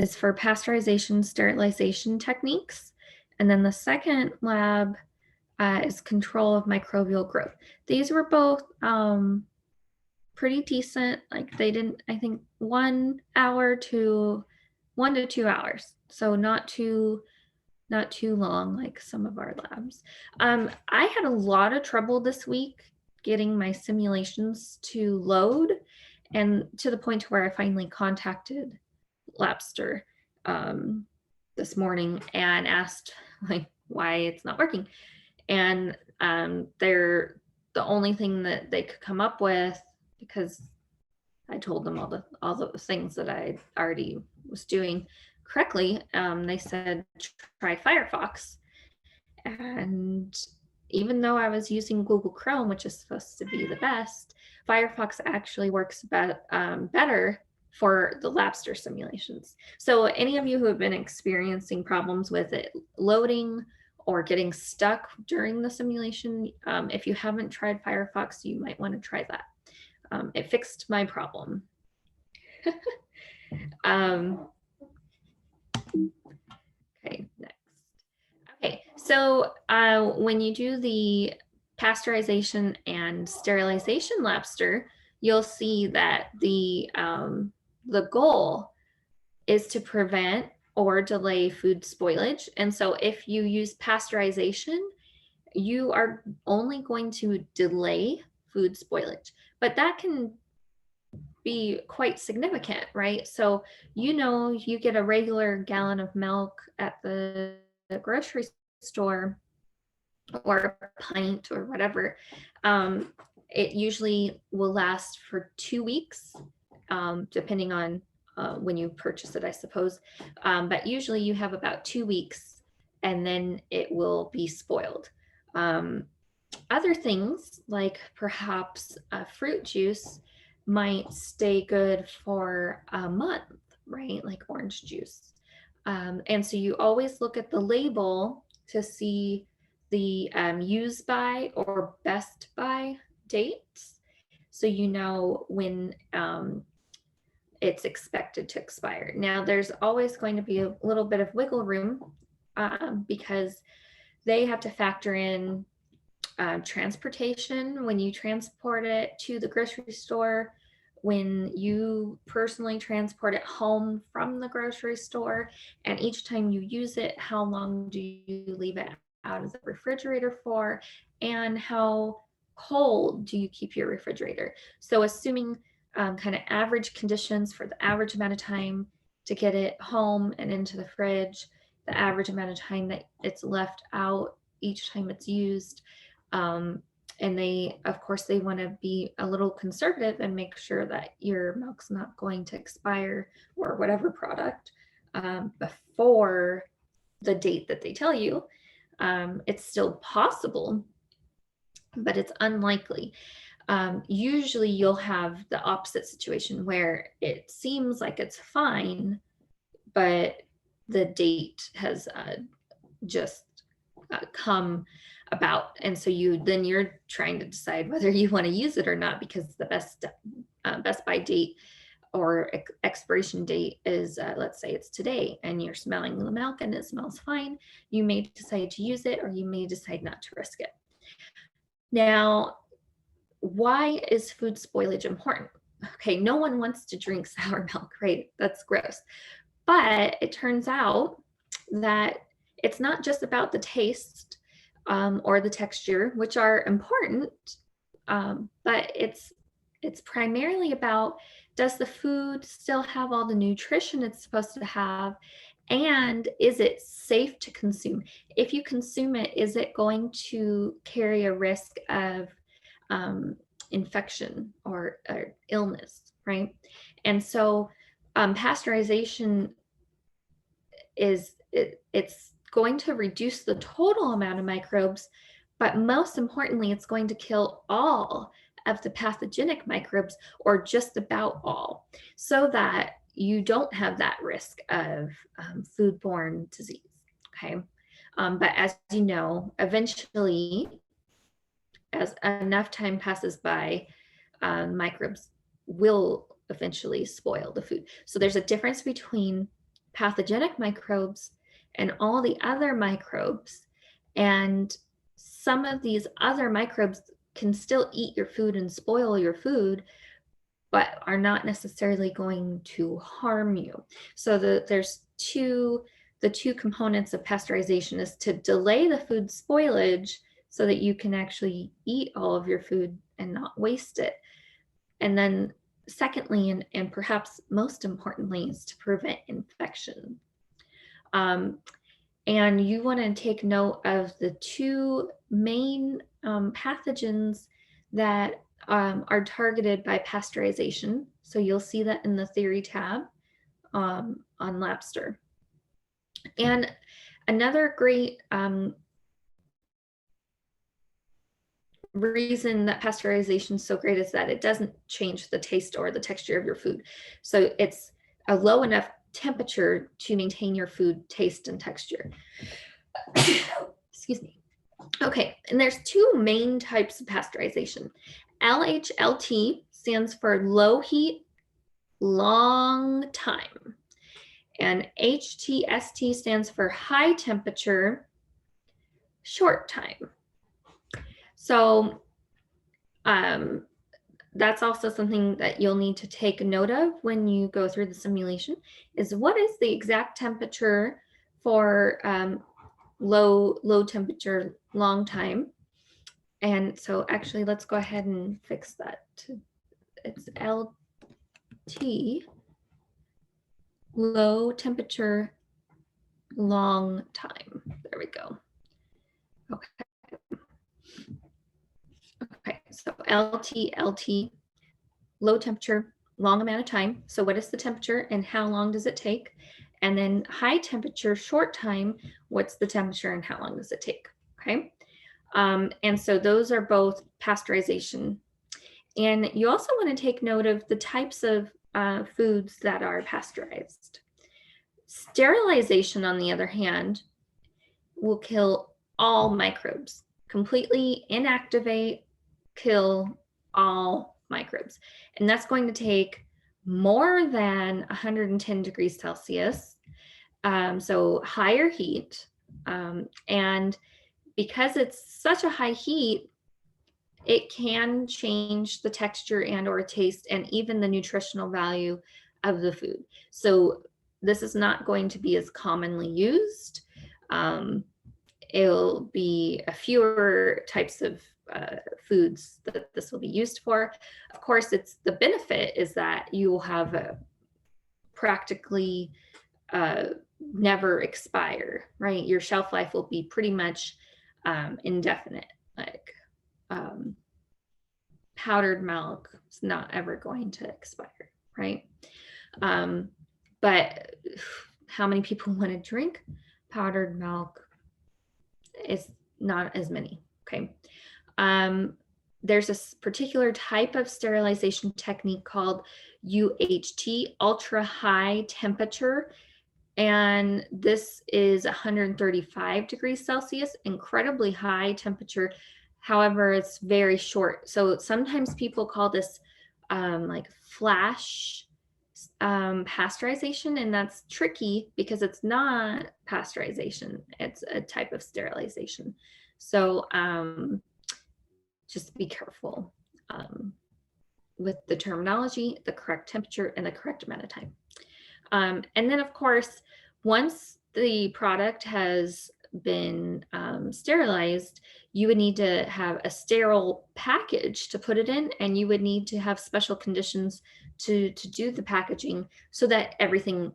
is for pasteurization, sterilization techniques. And then the second lab is control of microbial growth. These were both pretty decent. Like they didn't, I think 1 hour to 1 to 2 hours. So not too long like some of our labs. I had a lot of trouble this week getting my simulations to load, and to the point where I finally contacted Labster this morning and asked like why it's not working. And they're the only thing that they could come up with, because I told them all the things that I already was doing correctly. They said try Firefox, and even though I was using Google Chrome, which is supposed to be the best, Firefox actually works better for the Labster simulations. So any of you who have been experiencing problems with it loading or getting stuck during the simulation, if you haven't tried Firefox, you might want to try that. It fixed my problem. Okay, next. Okay, so when you do the pasteurization and sterilization Labster, you'll see that the goal is to prevent or delay food spoilage. And so if you use pasteurization, you are only going to delay food spoilage, but that can be quite significant, right? So, you get a regular gallon of milk at the grocery store or a pint or whatever. It usually will last for 2 weeks, depending on when you purchase it, I suppose. But usually you have about 2 weeks and then it will be spoiled. Other things like perhaps fruit juice might stay good for a month, right? Like orange juice. And so you always look at the label to see the use by or best by dates, so you know when it's expected to expire. Now, there's always going to be a little bit of wiggle room because they have to factor in transportation when you transport it to the grocery store, when you personally transport it home from the grocery store, and each time you use it, how long do you leave it out of the refrigerator for, and how cold do you keep your refrigerator. So assuming kind of average conditions for the average amount of time to get it home and into the fridge, the average amount of time that it's left out each time it's used. And of course, they want to be a little conservative and make sure that your milk's not going to expire, or whatever product, before the date that they tell you. It's still possible, but it's unlikely. Usually you'll have the opposite situation where it seems like it's fine, but the date has just come about, and so you're trying to decide whether you want to use it or not, because the best by date or expiration date is let's say it's today, and you're smelling the milk and it smells fine. You may decide to use it, or you may decide not to risk it. Now, why is food spoilage important? Okay, no one wants to drink sour milk, right? That's gross. But it turns out that it's not just about the taste or the texture, which are important, but it's primarily about, does the food still have all the nutrition it's supposed to have, and is it safe to consume? If you consume it, is it going to carry a risk of infection or illness, right? And so pasteurization it's going to reduce the total amount of microbes, but most importantly, it's going to kill all of the pathogenic microbes, or just about all, so that you don't have that risk of foodborne disease. Okay. But as you know, eventually, as enough time passes by, microbes will eventually spoil the food. So there's a difference between pathogenic microbes and all the other microbes. And some of these other microbes can still eat your food and spoil your food, but are not necessarily going to harm you. So there's the two components of pasteurization is to delay the food spoilage so that you can actually eat all of your food and not waste it. And then secondly, and perhaps most importantly, is to prevent infection. And you want to take note of the two main pathogens that are targeted by pasteurization. So you'll see that in the theory tab on Labster. And another great reason that pasteurization is so great is that it doesn't change the taste or the texture of your food. So it's a low enough temperature to maintain your food taste and texture. Excuse me. Okay, and there's two main types of pasteurization. LHLT stands for low heat, long time. And HTST stands for high temperature, short time. So that's also something that you'll need to take note of when you go through the simulation, is what is the exact temperature for low temperature, long time. And so actually, let's go ahead and fix that. It's LT, low temperature, long time. There we go. Okay, so LT, low temperature, long amount of time. So what is the temperature and how long does it take? And then high temperature, short time, what's the temperature and how long does it take? Okay. And so those are both pasteurization. And you also want to take note of the types of foods that are pasteurized. Sterilization, on the other hand, will kill all microbes, completely inactivate, kill all microbes. And that's going to take more than 110 degrees Celsius, so higher heat. And because it's such a high heat, it can change the texture and or taste and even the nutritional value of the food. So this is not going to be as commonly used. It'll be a fewer types of foods that this will be used for. Of course, it's the benefit is that you will have a practically never expire, right? Your shelf life will be pretty much indefinite. Like powdered milk is not ever going to expire, right? But how many people want to drink powdered milk? It's not as many, okay? There's a particular type of sterilization technique called UHT, ultra high temperature. And this is 135 degrees Celsius, incredibly high temperature. However, it's very short. So sometimes people call this like flash pasteurization, and that's tricky because it's not pasteurization. It's a type of sterilization. So just be careful with the terminology, the correct temperature, and the correct amount of time. And then, of course, once the product has been sterilized, you would need to have a sterile package to put it in, and you would need to have special conditions to do the packaging so that everything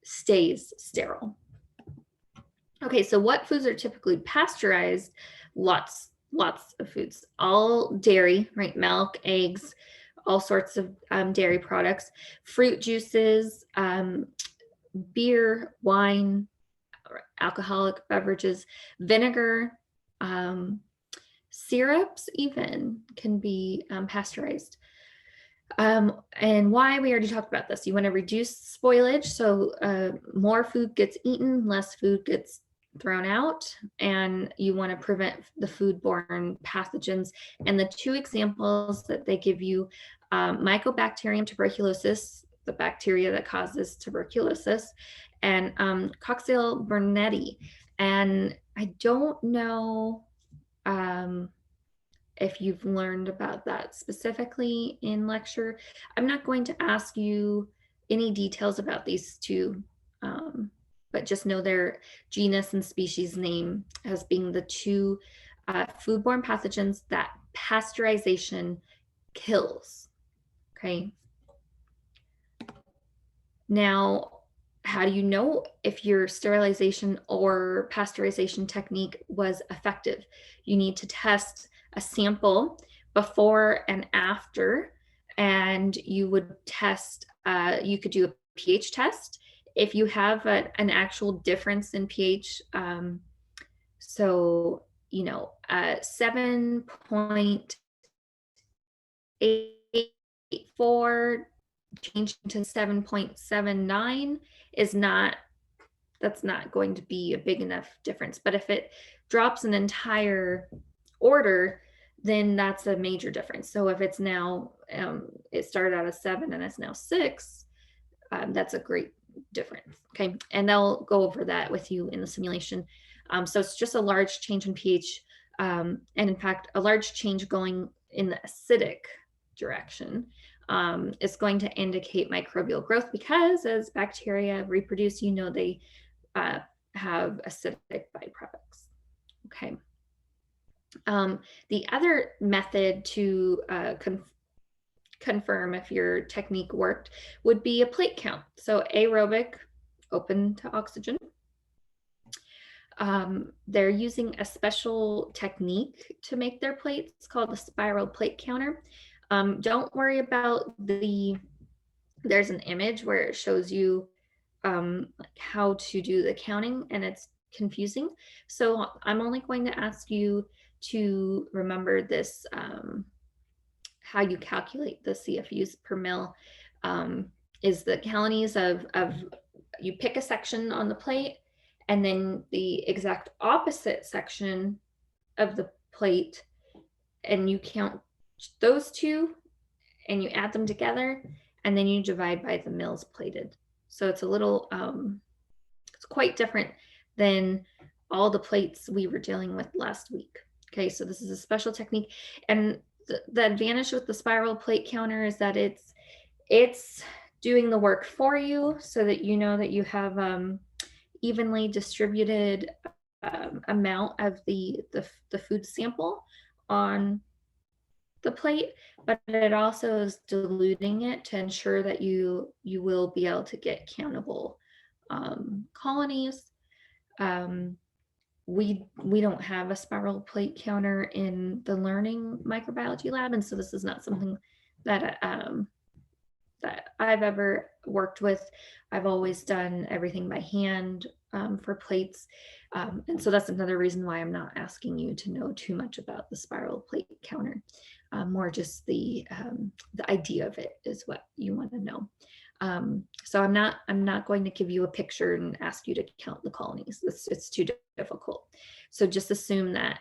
stays sterile. Okay, so what foods are typically pasteurized? Lots of foods, all dairy, right? Milk, eggs, all sorts of dairy products, fruit juices, beer, wine, alcoholic beverages, vinegar, syrups even can be pasteurized. And why? We already talked about this. You want to reduce spoilage, so more food gets eaten, less food gets thrown out, and you want to prevent the foodborne pathogens. And the two examples that they give you, Mycobacterium tuberculosis the bacteria that causes tuberculosis, and Coxsackie burnetii. And I don't know if you've learned about that specifically in lecture. I'm not going to ask you any details about these two, but just know their genus and species name as being the two foodborne pathogens that pasteurization kills. Okay. Now, how do you know if your sterilization or pasteurization technique was effective? You need to test a sample before and after, and you would test, you could do a pH test if you have an actual difference in pH. So, 7.84 changing to 7.79 is not, that's not going to be a big enough difference. But if it drops an entire order, then that's a major difference. So if it's now, it started out as 7 and it's now 6, that's a great difference. Okay. And they'll go over that with you in the simulation. So it's just a large change in pH. And in fact, a large change going in the acidic direction is going to indicate microbial growth, because as bacteria reproduce, they have acidic byproducts. Okay. The other method to confirm if your technique worked would be a plate count. So aerobic, open to oxygen. They're using a special technique to make their plates called the spiral plate counter. Don't worry about there's an image where it shows you how to do the counting, and it's confusing. So I'm only going to ask you to remember this, how you calculate the CFUs per mil, is the colonies of you pick a section on the plate, and then the exact opposite section of the plate, and you count those two and you add them together, and then you divide by the mils plated. So it's a little, it's quite different than all the plates we were dealing with last week. Okay, so this is a special technique. And the advantage with the spiral plate counter is that it's doing the work for you, so that you know that you have evenly distributed amount of the food sample on the plate, but it also is diluting it to ensure that you will be able to get countable colonies. We don't have a spiral plate counter in the learning microbiology lab, and so this is not something that that I've ever worked with. I've always done everything by hand for plates. And so that's another reason why I'm not asking you to know too much about the spiral plate counter. More just the idea of it is what you want to know. So I'm not going to give you a picture and ask you to count the colonies. It's too difficult. So just assume that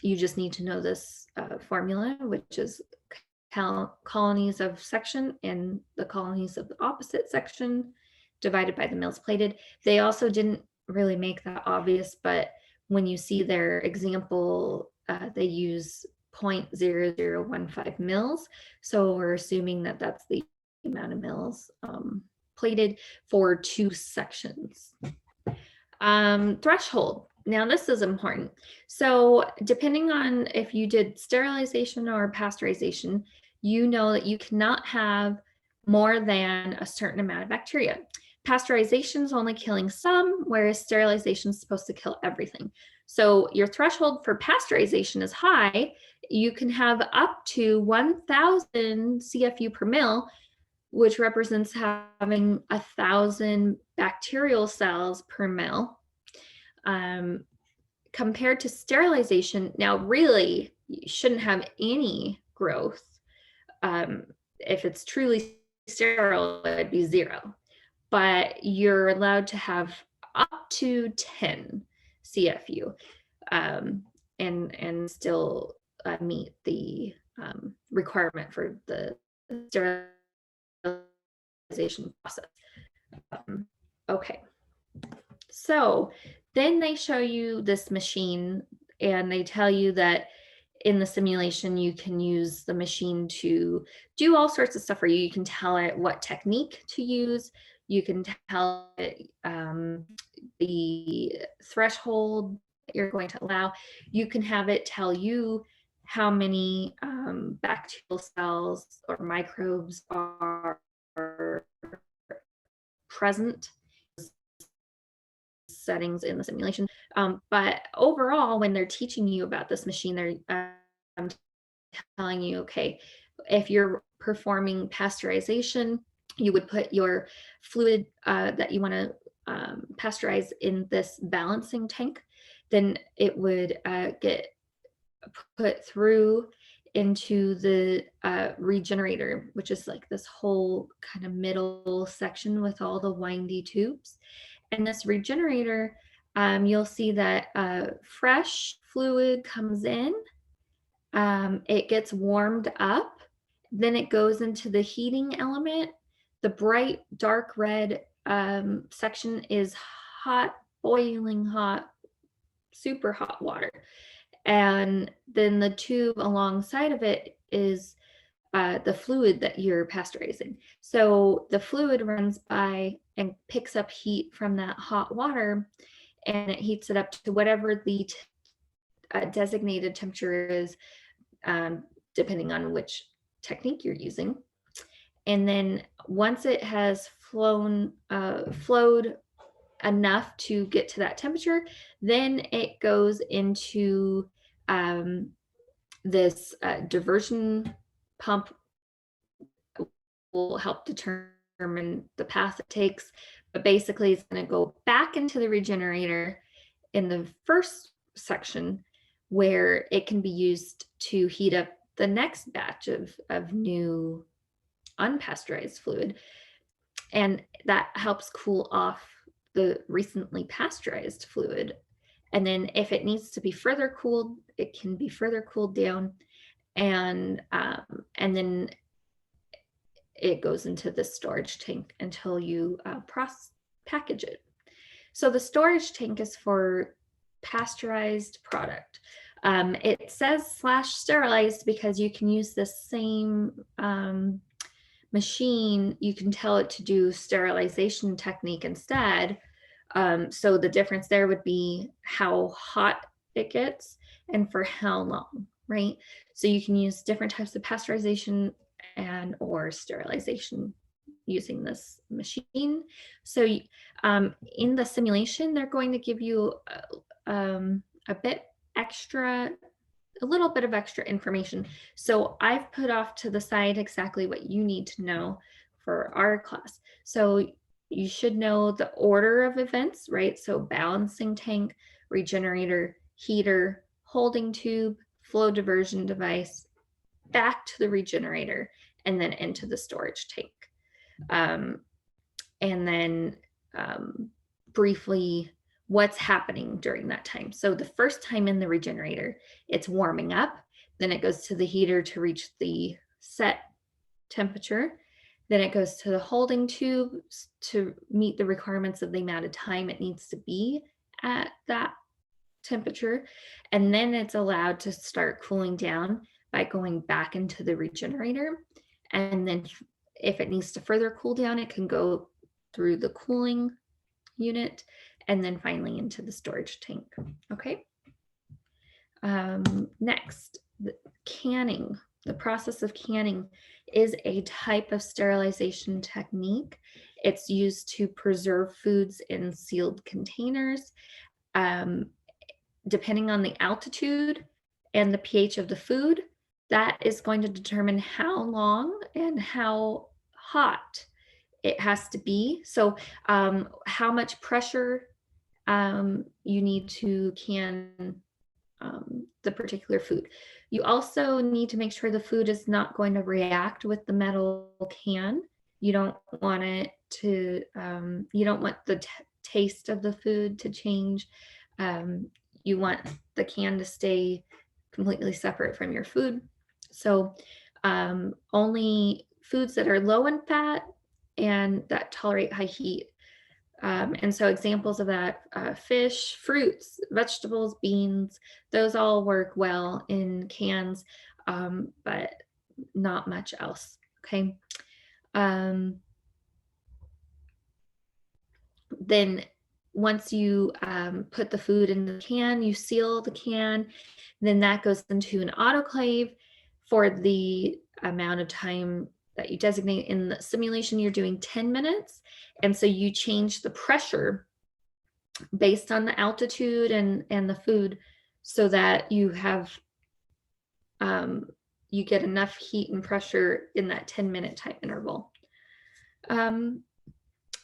you just need to know this formula, which is colonies of section and the colonies of the opposite section divided by the mils plated. They also didn't really make that obvious, but when you see their example, they use 0.0015 mils. So we're assuming that that's the amount of mils plated for 2 sections. Threshold. Now this is important. So depending on if you did sterilization or pasteurization, you know that you cannot have more than a certain amount of bacteria. Pasteurization is only killing some, whereas sterilization is supposed to kill everything. So your threshold for pasteurization is high. You can have up to 1,000 CFU per mil, which represents having 1,000 bacterial cells per mil. Compared to sterilization, now really you shouldn't have any growth. If it's truly sterile, it'd be 0. But you're allowed to have up to 10 CFU and still meet the requirement for the sterilization sterilization process. Okay, so then they show you this machine and they tell you that in the simulation, you can use the machine to do all sorts of stuff for you. You can tell it what technique to use. You can tell it the threshold that you're going to allow. You can have it tell you how many bacterial cells or microbes are present settings in the simulation. But overall, when they're teaching you about this machine, they're telling you, okay, if you're performing pasteurization, you would put your fluid that you want to pasteurize in this balancing tank. Then it would get put through into the regenerator, which is like this whole kind of middle section with all the windy tubes. And this regenerator, you'll see that fresh fluid comes in, it gets warmed up, then it goes into the heating element. The bright dark red section is hot, boiling hot, super hot water. And then the tube alongside of it is the fluid that you're pasteurizing. So the fluid runs by and picks up heat from that hot water, and it heats it up to whatever the designated temperature is, depending on which technique you're using. And then once it has flowed enough to get to that temperature, then it goes into this diversion pump will help determine the path it takes. But basically, it's going to go back into the regenerator in the first section where it can be used to heat up the next batch of new unpasteurized fluid. And that helps cool off the recently pasteurized fluid. And then if it needs to be further cooled, it can be further cooled down. And then it goes into the storage tank until you package it. So the storage tank is for pasteurized product. It says /sterilized because you can use the same machine. You can tell it to do sterilization technique instead. So the difference there would be how hot it gets and for how long, right? So you can use different types of pasteurization and or sterilization using this machine. So in the simulation, they're going to give you a little bit of extra information. So I've put off to the side exactly what you need to know for our class. So you should know the order of events, right? So balancing tank, regenerator, heater, holding tube, flow diversion device, back to the regenerator, and then into the storage tank. And then briefly, what's happening during that time. So the first time in the regenerator, it's warming up, then it goes to the heater to reach the set temperature, then it goes to the holding tube to meet the requirements of the amount of time it needs to be at that temperature, and then it's allowed to start cooling down by going back into the regenerator. And then if it needs to further cool down, it can go through the cooling unit and then finally into the storage tank. Okay. Next, canning. The process of canning is a type of sterilization technique. It's used to preserve foods in sealed containers. Depending on the altitude and the pH of the food, that is going to determine how long and how hot it has to be. So how much pressure you need to can the particular food. You also need to make sure the food is not going to react with the metal can. You don't want it to, you don't want the taste of the food to change. You want the can to stay completely separate from your food. So only foods that are low in fat and that tolerate high heat. And so examples of that, fish, fruits, vegetables, beans, those all work well in cans, but not much else, okay? Then once you put the food in the can, you seal the can, then that goes into an autoclave for the amount of time that you designate. In the simulation, you're doing 10 minutes. And so you change the pressure based on the altitude and the food so that you have, you get enough heat and pressure in that 10-minute time interval.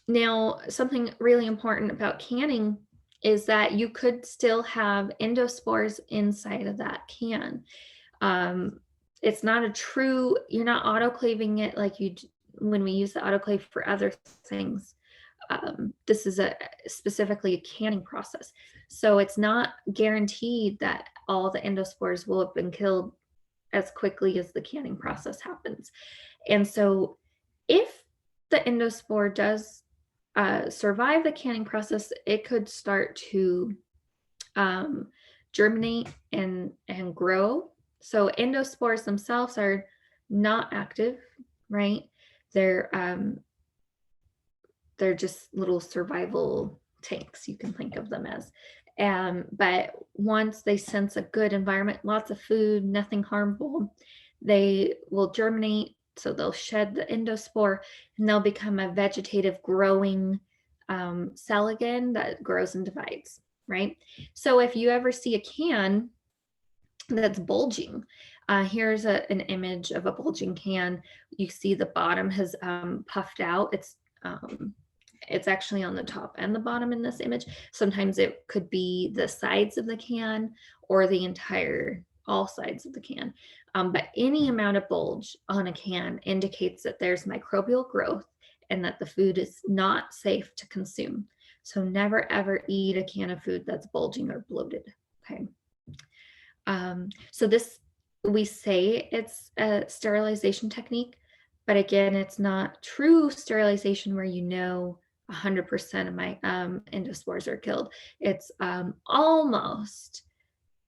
Now, something really important about canning is that you could still have endospores inside of that can. It's not a true, you're not autoclaving it like when we use the autoclave for other things. This is specifically a canning process. So it's not guaranteed that all the endospores will have been killed as quickly as the canning process happens. And so if the endospore does survive the canning process, it could start to germinate and grow. So endospores themselves are not active, right? They're just little survival tanks, you can think of them as. But once they sense a good environment, lots of food, nothing harmful, they will germinate. So they'll shed the endospore and they'll become a vegetative growing cell again that grows and divides, right? So if you ever see a can that's bulging, here's an image of a bulging can. You see the bottom has puffed out. It's actually on the top and the bottom in this image. Sometimes it could be the sides of the can or the all sides of the can. But any amount of bulge on a can indicates that there's microbial growth and that the food is not safe to consume. So never ever eat a can of food that's bulging or bloated, okay? So this, we say it's a sterilization technique, but again, it's not true sterilization where 100% of my endospores are killed. It's almost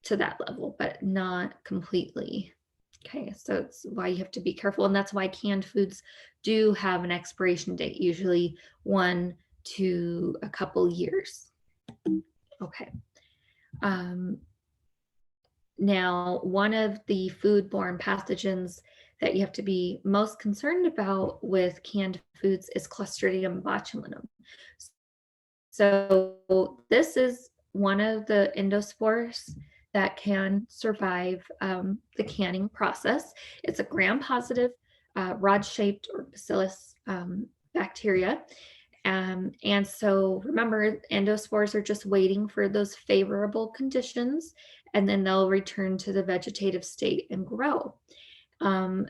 to that level, but not completely. Okay, so it's why you have to be careful, and that's why canned foods do have an expiration date, usually 1 to a couple years. Okay. Now, one of the foodborne pathogens that you have to be most concerned about with canned foods is Clostridium botulinum. So this is one of the endospores that can survive the canning process. It's a gram-positive, rod-shaped or bacillus bacteria. And so remember, endospores are just waiting for those favorable conditions, and then they'll return to the vegetative state and grow. Clostridium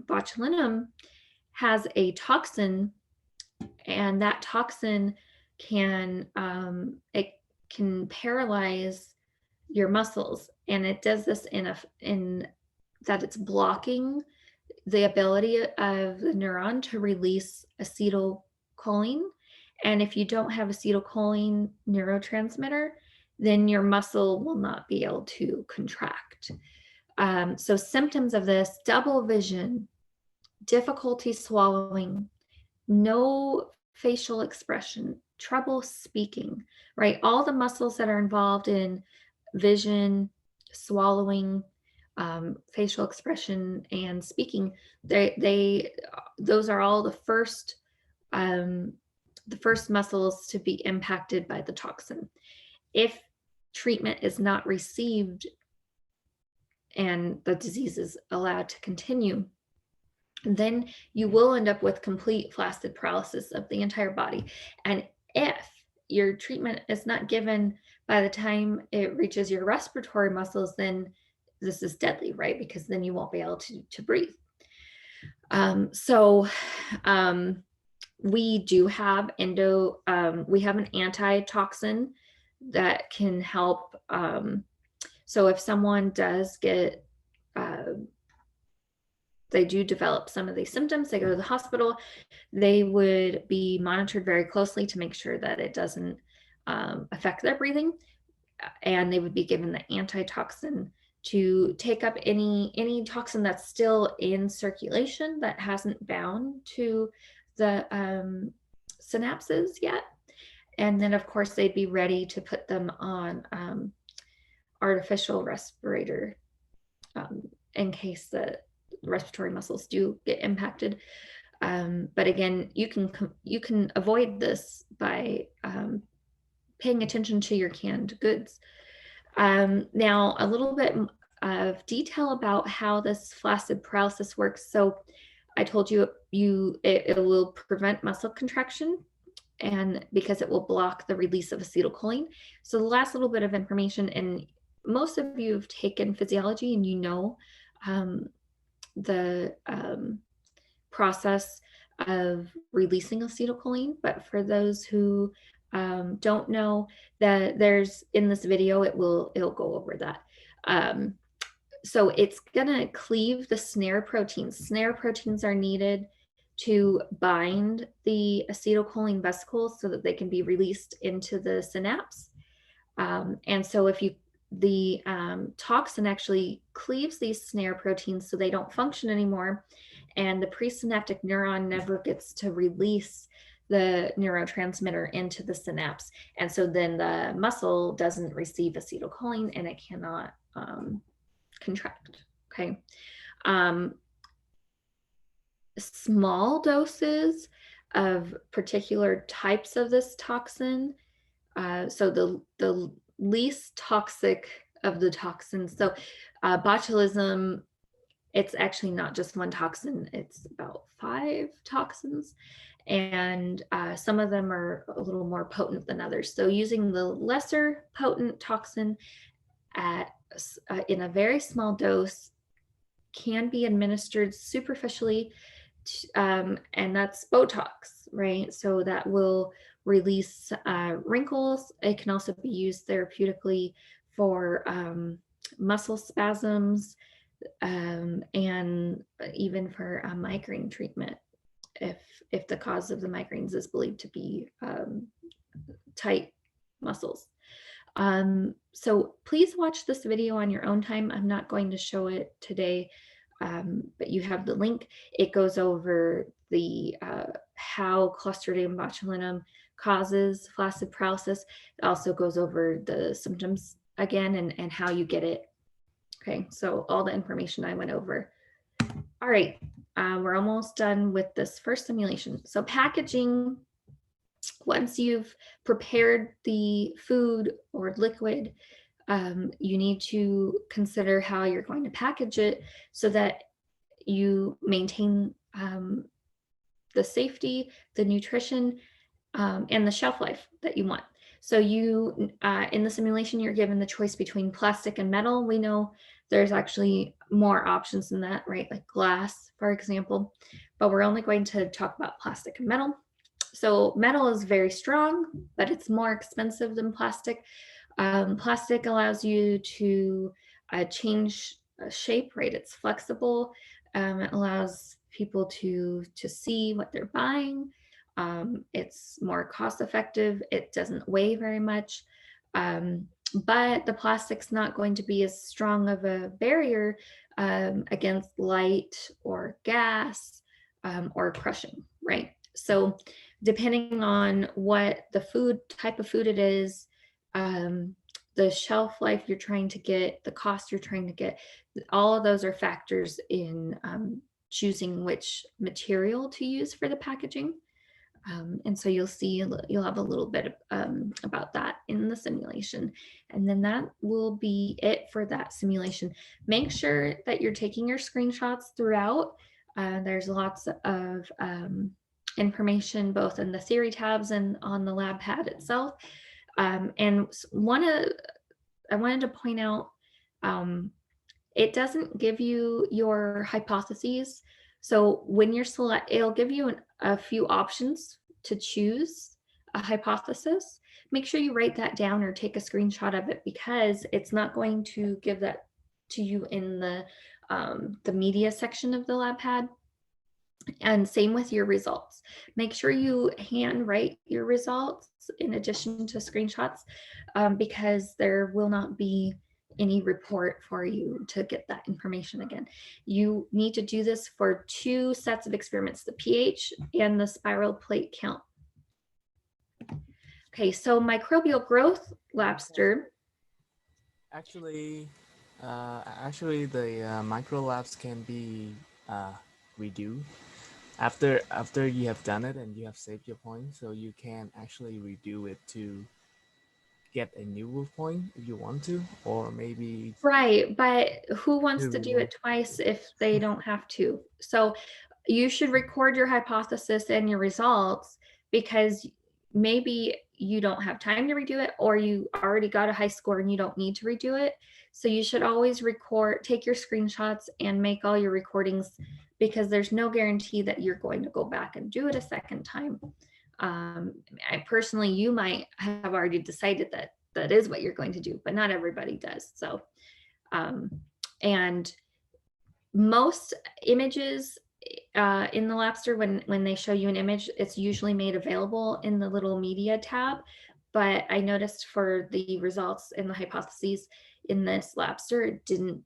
botulinum has a toxin, and that toxin can paralyze your muscles, and it does this in that it's blocking the ability of the neuron to release acetylcholine. And if you don't have acetylcholine neurotransmitter, then your muscle will not be able to contract. So symptoms of this: double vision, difficulty swallowing, no facial expression, trouble speaking, right? All the muscles that are involved in vision, swallowing, facial expression, and speaking, those are all the first muscles to be impacted by the toxin. If treatment is not received and the disease is allowed to continue, then you will end up with complete flaccid paralysis of the entire body. And if your treatment is not given by the time it reaches your respiratory muscles, then this is deadly, right? Because then you won't be able to breathe. We do have we have an antitoxin that can help. So if someone does get they do develop some of these symptoms, they go to the hospital, they would be monitored very closely to make sure that it doesn't affect their breathing, and they would be given the antitoxin to take up any toxin that's still in circulation that hasn't bound to the synapses yet. And then, of course, they'd be ready to put them on artificial respirator in case the respiratory muscles do get impacted. But again, you can avoid this by paying attention to your canned goods. Now, a little bit of detail about how this flaccid paralysis works. So I told you it will prevent muscle contraction, and because it will block the release of acetylcholine. So the last little bit of information, and most of you have taken physiology and you know the process of releasing acetylcholine, but for those who don't know, that there's in this video, it'll go over that. So it's gonna cleave the snare proteins. Snare proteins are needed to bind the acetylcholine vesicles so that they can be released into the synapse. And so if the toxin actually cleaves these snare proteins so they don't function anymore, and the presynaptic neuron never gets to release the neurotransmitter into the synapse. And so then the muscle doesn't receive acetylcholine and it cannot contract, okay? Small doses of particular types of this toxin, so the least toxic of the toxins. So botulism, it's actually not just one toxin, it's about 5 toxins. And some of them are a little more potent than others. So using the lesser potent toxin in a very small dose can be administered superficially, and that's Botox, right? So that will release wrinkles. It can also be used therapeutically for muscle spasms, and even for migraine treatment if the cause of the migraines is believed to be tight muscles. So please watch this video on your own time. I'm not going to show it today, but you have the link. It goes over the how Clostridium botulinum causes flaccid paralysis. It also goes over the symptoms again and how you get it. Okay, so all the information I went over. All right, we're almost done with this first simulation. So packaging, once you've prepared the food or liquid, you need to consider how you're going to package it so that you maintain the safety, the nutrition, and the shelf life that you want. So you, in the simulation, you're given the choice between plastic and metal. We know there's actually more options than that, right? Like glass, for example, but we're only going to talk about plastic and metal. So metal is very strong, but it's more expensive than plastic. Plastic allows you to change shape, right? It's flexible. It allows people to see what they're buying. It's more cost effective. It doesn't weigh very much. But the plastic's not going to be as strong of a barrier against light or gas or crushing, right? So depending on what the type of food it is, the shelf life you're trying to get, the cost you're trying to get, all of those are factors in choosing which material to use for the packaging. And so you'll have a little bit about that in the simulation. And then that will be it for that simulation. Make sure that you're taking your screenshots throughout. There's lots of information both in the theory tabs and on the lab pad itself. And I wanted to point out, it doesn't give you your hypotheses. So when you're it'll give you a few options to choose a hypothesis. Make sure you write that down or take a screenshot of it, because it's not going to give that to you in the the media section of the lab pad. And same with your results. Make sure you handwrite your results in addition to screenshots, because there will not be any report for you to get that information again. You need to do this for 2 sets of experiments, the pH and the spiral plate count. Okay, so microbial growth, Labster. Actually, the micro labs can be redo after you have done it and you have saved your point, so you can actually redo it to get a new point if you want to, or maybe Right, but who wants to to do remove. it twice if they don't have to? So you should record your hypothesis and your results, because maybe you don't have time to redo it, or you already got a high score and you don't need to redo it. So you should always take your screenshots and make all your recordings, because there's no guarantee that you're going to go back and do it a second time. Personally, you might have already decided that that is what you're going to do, but not everybody does. So and most images in the Labster, when they show you an image, it's usually made available in the little media tab. But I noticed for the results and the hypotheses in this Labster, it didn't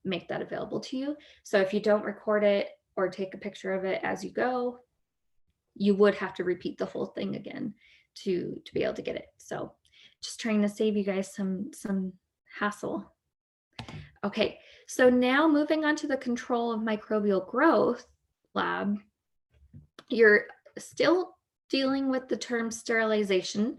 make that available to you. So if you don't record it or take a picture of it as you go, you would have to repeat the whole thing again to be able to get it. So just trying to save you guys some hassle. Okay, so now moving on to the control of microbial growth lab, you're still dealing with the term sterilization,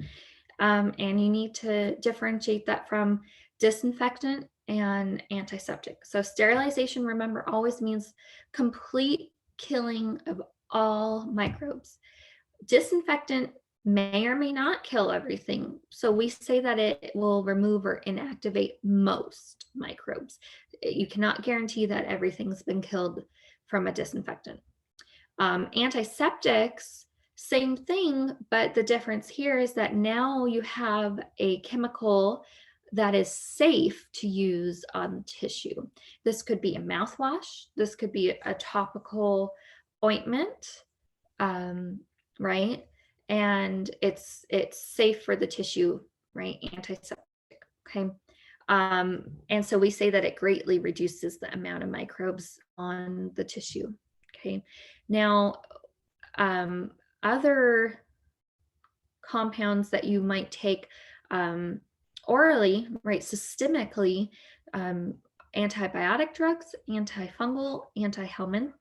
and you need to differentiate that from disinfectant and antiseptic. So sterilization, remember, always means complete killing of all microbes. Disinfectant may or may not kill everything. So we say that it will remove or inactivate most microbes. You cannot guarantee that everything's been killed from a disinfectant. Antiseptics, same thing, but the difference here is that now you have a chemical that is safe to use on tissue. This could be a mouthwash. This could be a topical ointment, right? And it's safe for the tissue, right? Antiseptic, okay? And so we say that it greatly reduces the amount of microbes on the tissue, okay? Now, other compounds that you might take orally, right, systemically, antibiotic drugs, antifungal, antihelminth,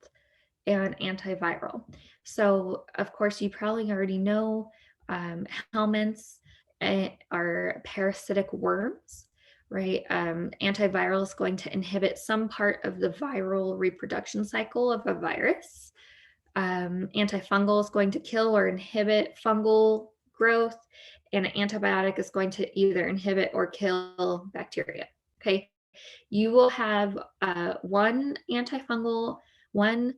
and antiviral. So, of course, you probably already know helminths are parasitic worms, right? Antiviral is going to inhibit some part of the viral reproduction cycle of a virus. Antifungal is going to kill or inhibit fungal growth, and an antibiotic is going to either inhibit or kill bacteria. Okay, you will have one antifungal, one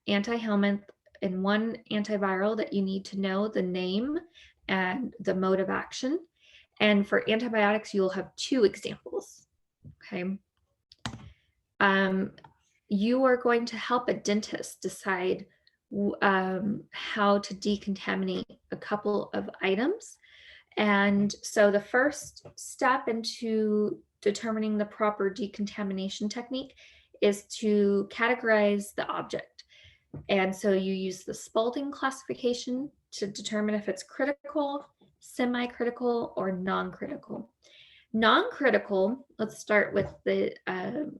anti-helminth, and one antiviral that you need to know the name and the mode of action. And for antibiotics, you'll have 2 examples. Okay. You are going to help a dentist decide how to decontaminate a couple of items. And so the first step into determining the proper decontamination technique is to categorize the object. And so you use the Spalding classification to determine if it's critical, semi-critical, or non-critical. Non-critical, let's start with the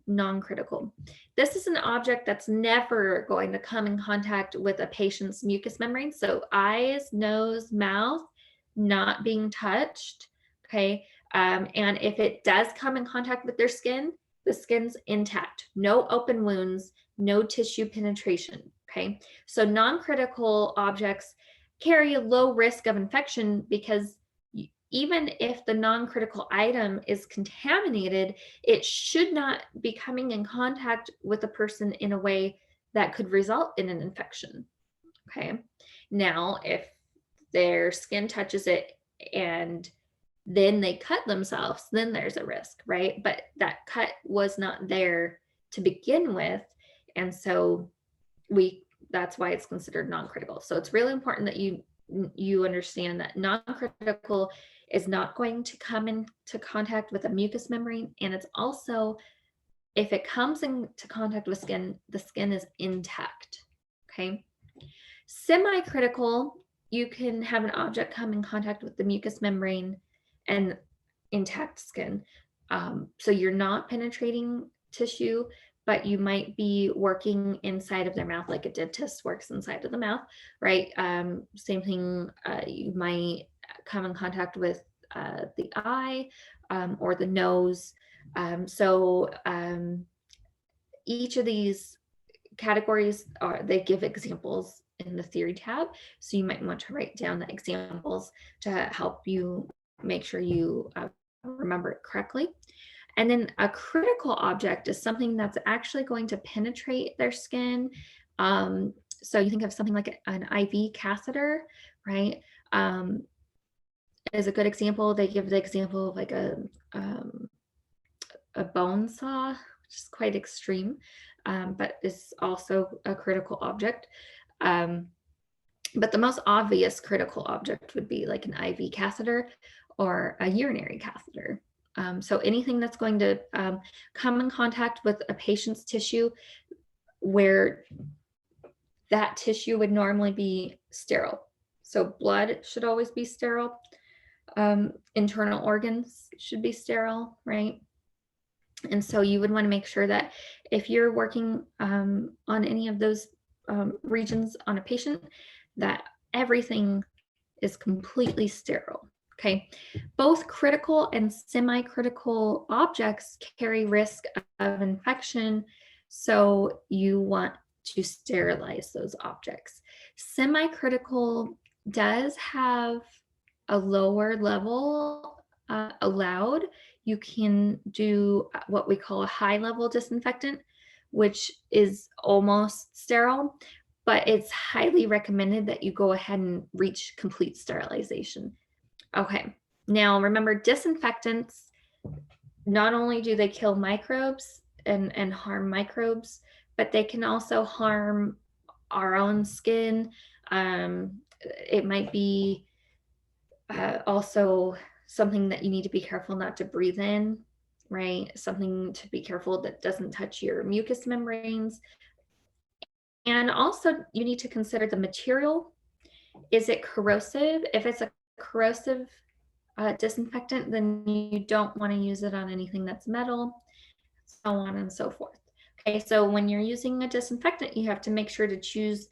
non-critical. This is an object that's never going to come in contact with a patient's mucous membrane. So eyes, nose, mouth, not being touched, okay? And if it does come in contact with their skin, the skin's intact, no open wounds, no tissue penetration, okay? So non-critical objects carry a low risk of infection because even if the non-critical item is contaminated, it should not be coming in contact with a person in a way that could result in an infection, okay? Now, if their skin touches it and then they cut themselves, then there's a risk, right? But that cut was not there to begin with. And so that's why it's considered non-critical. So it's really important that you understand that non-critical is not going to come into contact with a mucous membrane. And it's also, if it comes into contact with skin, the skin is intact. Okay. Semi-critical, you can have an object come in contact with the mucous membrane and intact skin. So you're not penetrating tissue, but you might be working inside of their mouth like a dentist works inside of the mouth, right? Same thing, you might come in contact with the eye or the nose. Each of these categories they give examples in the theory tab. So you might want to write down the examples to help you make sure you remember it correctly. And then a critical object is something that's actually going to penetrate their skin. So you think of something like an IV catheter, right? Is a good example. They give the example of like a bone saw, which is quite extreme, but is also a critical object. But the most obvious critical object would be like an IV catheter or a urinary catheter. So anything that's going to come in contact with a patient's tissue where that tissue would normally be sterile. So blood should always be sterile. Internal organs should be sterile, right? And so you would want to make sure that if you're working on any of those regions on a patient, that everything is completely sterile. Okay. Both critical and semi-critical objects carry risk of infection. So you want to sterilize those objects. Semi-critical does have a lower level allowed. You can do what we call a high level disinfectant, which is almost sterile, but it's highly recommended that you go ahead and reach complete sterilization. Okay, now remember, disinfectants, not only do they kill microbes and harm microbes, but they can also harm our own skin. It might be also something that you need to be careful not to breathe in, right? Something to be careful that doesn't touch your mucous membranes. And also you need to consider the material. Is it corrosive? If it's a corrosive disinfectant, then you don't want to use it on anything that's metal, so on and so forth. Okay, so when you're using a disinfectant, you have to make sure to choose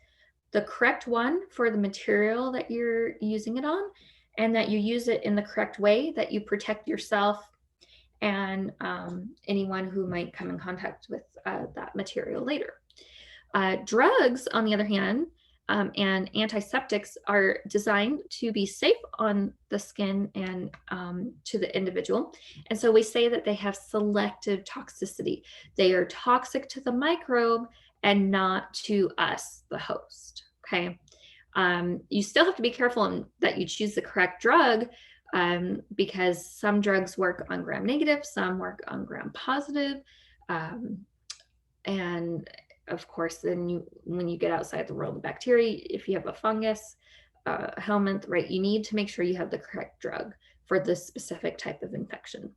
the correct one for the material that you're using it on, and that you use it in the correct way, that you protect yourself and anyone who might come in contact with that material later. Drugs, on the other hand, and antiseptics are designed to be safe on the skin and to the individual. And so we say that they have selective toxicity. They are toxic to the microbe and not to us, the host. Okay. You still have to be careful that you choose the correct drug because some drugs work on gram negative, some work on gram positive. And of course, then when you get outside the world of bacteria, if you have a fungus, helminth, right, you need to make sure you have the correct drug for this specific type of infection.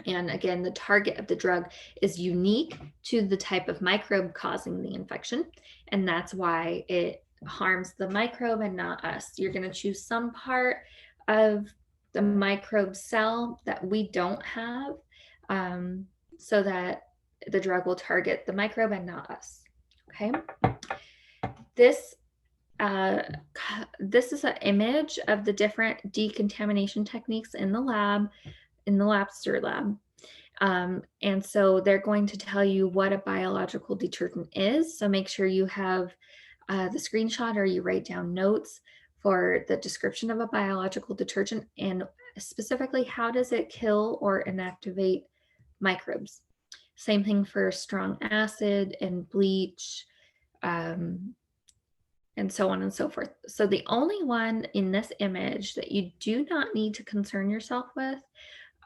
And again, the target of the drug is unique to the type of microbe causing the infection. And that's why it harms the microbe and not us. You're going to choose some part of the microbe cell that we don't have so that the drug will target the microbe and not us. Okay. This is an image of the different decontamination techniques in the lab, in the Labster lab. And so they're going to tell you what a biological detergent is. So make sure you have the screenshot or you write down notes for the description of a biological detergent and specifically how does it kill or inactivate microbes. Same thing for strong acid and bleach and and so on and so forth. So the only one in this image that you do not need to concern yourself with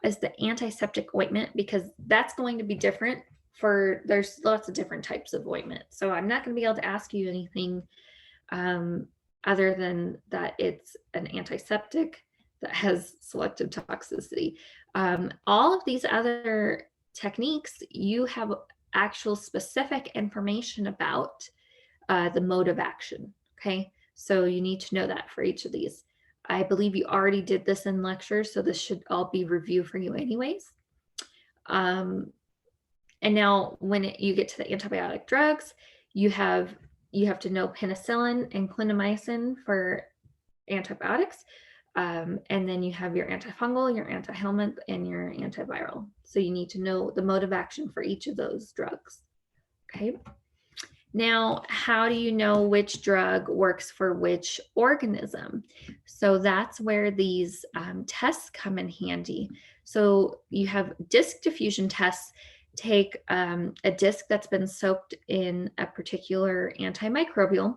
is the antiseptic ointment, because that's going to be different there's lots of different types of ointment. So I'm not going to be able to ask you anything um, other than that it's an antiseptic that has selective toxicity. All of these other techniques, you have actual specific information about the mode of action. Okay, so you need to know that for each of these. I believe you already did this in lecture, so this should all be review for you anyways. And now when you get to the antibiotic drugs, you have to know penicillin and clindamycin for antibiotics. And then you have your antifungal, your antihelminth, and your antiviral. So you need to know the mode of action for each of those drugs. Okay. Now, how do you know which drug works for which organism? So that's where these tests come in handy. So you have disc diffusion tests. Take a disc that's been soaked in a particular antimicrobial,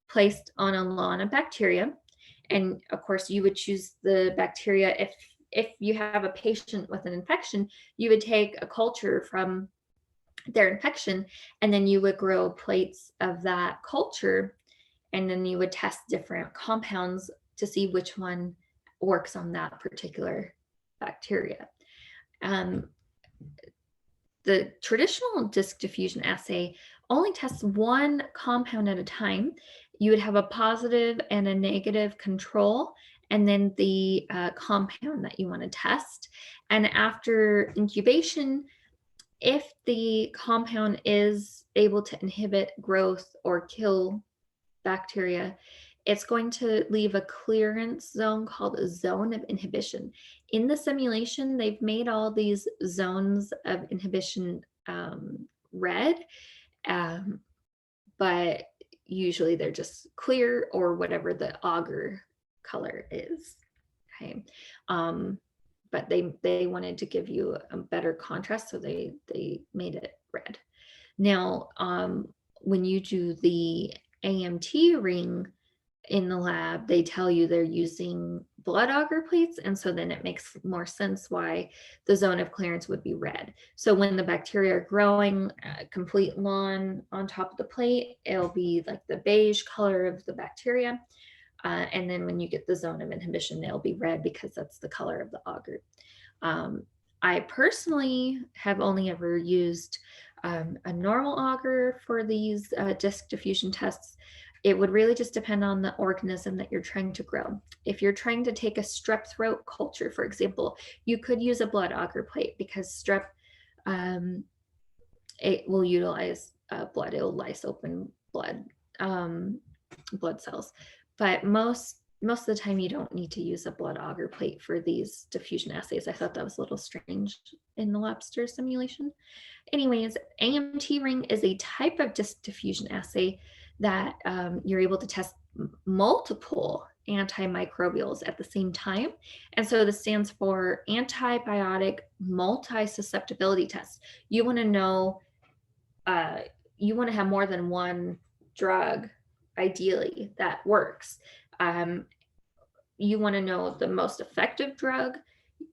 placed on a lawn of bacteria. And of course, you would choose the bacteria. If you have a patient with an infection, you would take a culture from their infection, and then you would grow plates of that culture, and then you would test different compounds to see which one works on that particular bacteria. The traditional disc diffusion assay only tests one compound at a time. You would have a positive and a negative control, and then the compound that you want to test. And after incubation, if the compound is able to inhibit growth or kill bacteria, it's going to leave a clearance zone called a zone of inhibition. In the simulation, they've made all these zones of inhibition red, but usually they're just clear or whatever the agar color is. Okay. But they wanted to give you a better contrast, so they made it red. Now, when you do the AMT ring in the lab, they tell you they're using blood agar plates, and so then it makes more sense why the zone of clearance would be red. So when the bacteria are growing a complete lawn on top of the plate, it'll be like the beige color of the bacteria. And then when you get the zone of inhibition, it'll be red because that's the color of the agar. I personally have only ever used a normal agar for these disc diffusion tests. It would really just depend on the organism that you're trying to grow. If you're trying to take a strep throat culture, for example, you could use a blood agar plate, because strep, it will utilize blood. It will lyse open blood cells. But most of the time, you don't need to use a blood agar plate for these diffusion assays. I thought that was a little strange in the Labster simulation. Anyways, AMT ring is a type of disc diffusion assay that you're able to test multiple antimicrobials at the same time. And so this stands for antibiotic multi-susceptibility test. You want to know, you want to have more than one drug, ideally, that works. You want to know the most effective drug,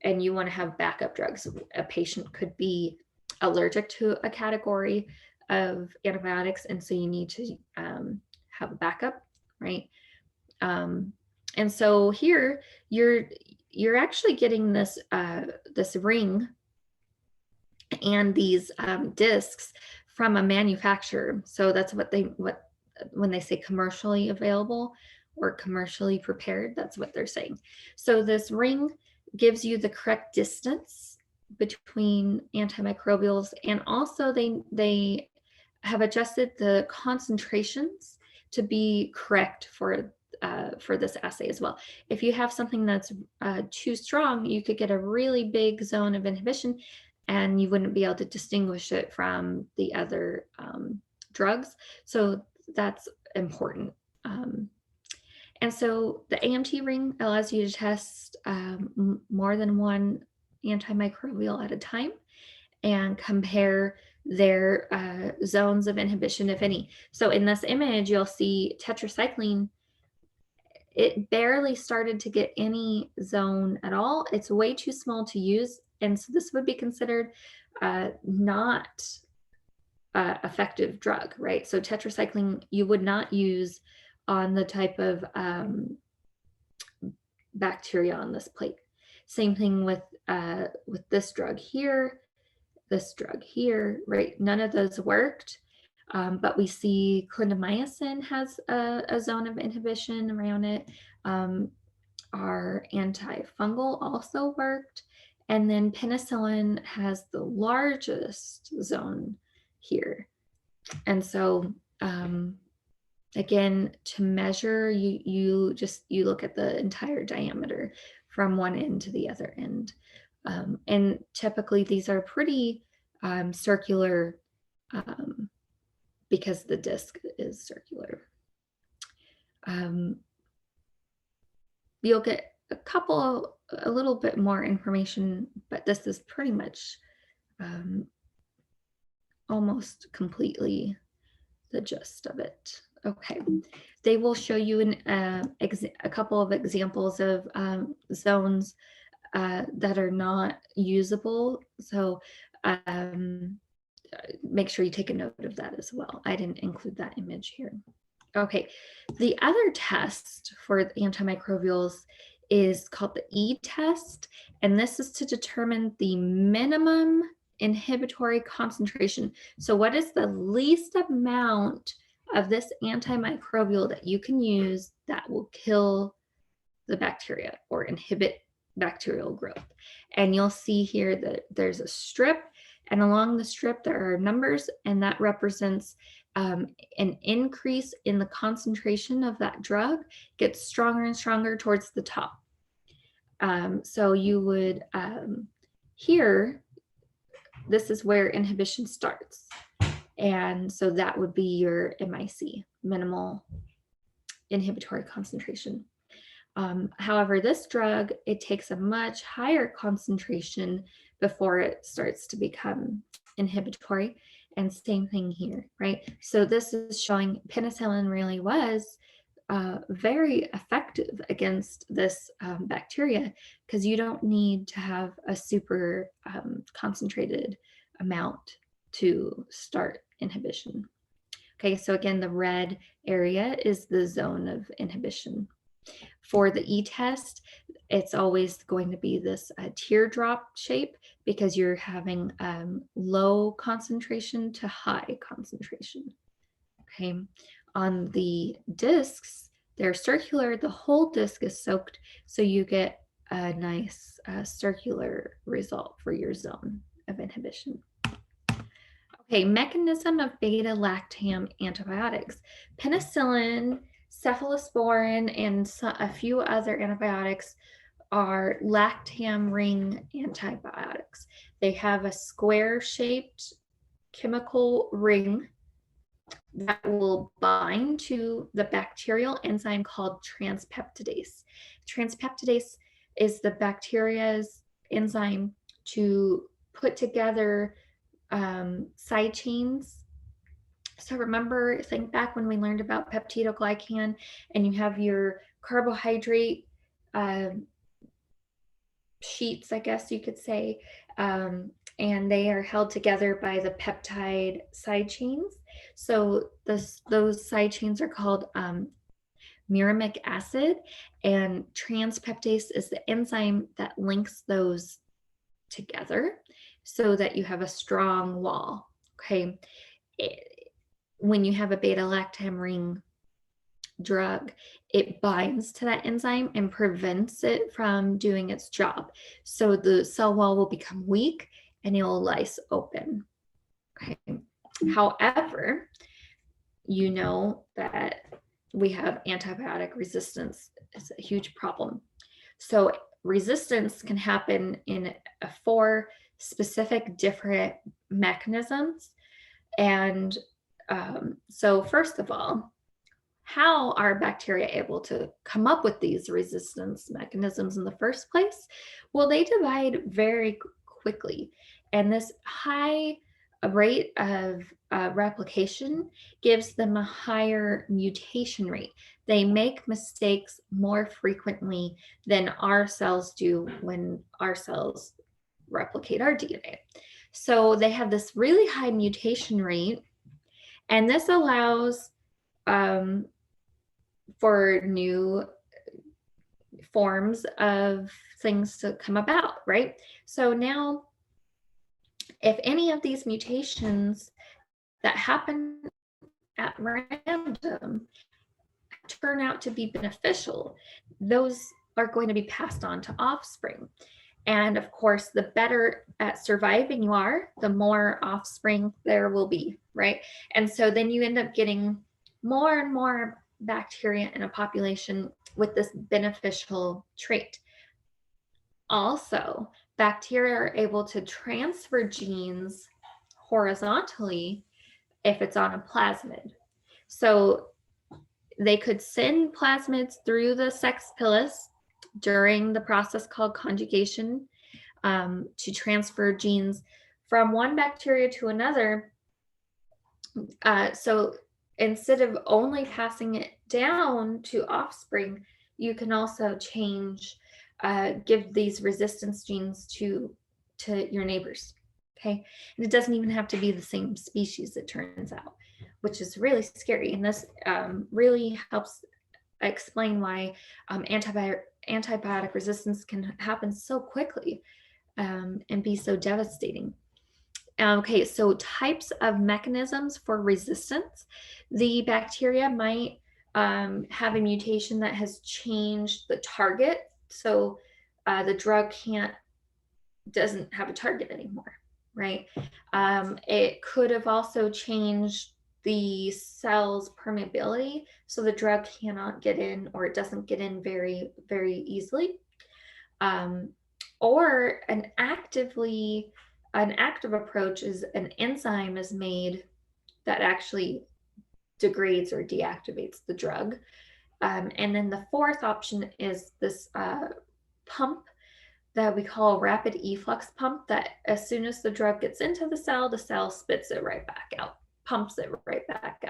and you want to have backup drugs. A patient could be allergic to a category of antibiotics, and so you need to have a backup, right? And so here you're actually getting this this ring and these discs from a manufacturer. So that's what when they say commercially available or commercially prepared, that's what they're saying. So this ring gives you the correct distance between antimicrobials, and also they have adjusted the concentrations to be correct for this assay as well. If you have something that's too strong, you could get a really big zone of inhibition, and you wouldn't be able to distinguish it from the other drugs. So that's important. And so the AMT ring allows you to test more than one antimicrobial at a time and compare their zones of inhibition, if any. So in this image, you'll see tetracycline, it barely started to get any zone at all. It's way too small to use. And so this would be considered not effective drug, right? So tetracycline you would not use on the type of bacteria on this plate. Same thing with this drug here, right? None of those worked. But we see clindamycin has a zone of inhibition around it. Our antifungal also worked. And then penicillin has the largest zone here. And so, again, to measure, you look at the entire diameter from one end to the other end. And typically these are pretty circular, because the disc is circular. You'll get a little bit more information, but this is pretty much almost completely the gist of it. Okay, they will show you a couple of examples of zones that are not usable. So make sure you take a note of that as well. I didn't include that image here. Okay, the other test for antimicrobials is called the E-test, and this is to determine the minimum inhibitory concentration. So what is the least amount of this antimicrobial that you can use that will kill the bacteria or inhibit bacterial growth? And you'll see here that there's a strip, and along the strip there are numbers, and that represents an increase in the concentration of that drug, gets stronger and stronger towards the top. So you would here, this is where inhibition starts. And so that would be your MIC, minimal inhibitory concentration. However, this drug, it takes a much higher concentration before it starts to become inhibitory. And same thing here, right? So this is showing penicillin really was very effective against this bacteria, because you don't need to have a super concentrated amount to start inhibition. Okay, so again, the red area is the zone of inhibition. For the E-test, it's always going to be this teardrop shape, because you're having low concentration to high concentration. Okay, on the discs, they're circular. The whole disc is soaked, so you get a nice circular result for your zone of inhibition. Okay, mechanism of beta-lactam antibiotics. Penicillin, cephalosporin, and a few other antibiotics are lactam ring antibiotics. They have a square-shaped chemical ring that will bind to the bacterial enzyme called transpeptidase. Transpeptidase is the bacteria's enzyme to put together side chains. So remember, think back when we learned about peptidoglycan, and you have your carbohydrate sheets, I guess you could say, and they are held together by the peptide side chains. So those side chains are called muramic acid, and transpeptase is the enzyme that links those together so that you have a strong wall. Okay, when you have a beta-lactam ring drug, it binds to that enzyme and prevents it from doing its job. So the cell wall will become weak and it will lyse open. Okay. However, you know that we have antibiotic resistance. It's a huge problem. So resistance can happen in 4 specific different mechanisms. And so first of all, how are bacteria able to come up with these resistance mechanisms in the first place? Well, they divide very quickly. And this high rate of replication gives them a higher mutation rate. They make mistakes more frequently than our cells do when our cells replicate our DNA. So they have this really high mutation rate, and this allows for new forms of things to come about, right? So now, if any of these mutations that happen at random turn out to be beneficial, those are going to be passed on to offspring. And of course, the better at surviving you are, the more offspring there will be, right? And so then you end up getting more and more bacteria in a population with this beneficial trait. Also, bacteria are able to transfer genes horizontally if it's on a plasmid. So they could send plasmids through the sex pilus during the process called conjugation to transfer genes from one bacteria to another. So instead of only passing it down to offspring, you can also give these resistance genes to your neighbors. Okay, and it doesn't even have to be the same species, it turns out, which is really scary. And this really helps explain why antibiotic resistance can happen so quickly and be so devastating. Okay, so types of mechanisms for resistance. The bacteria might have a mutation that has changed the target, so the drug doesn't have a target anymore, right? It could have also changed the cell's permeability, so the drug cannot get in, or it doesn't get in very, very easily. Or an active approach is an enzyme is made that actually degrades or deactivates the drug. And then the fourth option is this pump that we call a rapid efflux pump, that as soon as the drug gets into the cell spits it right back out, pumps it right back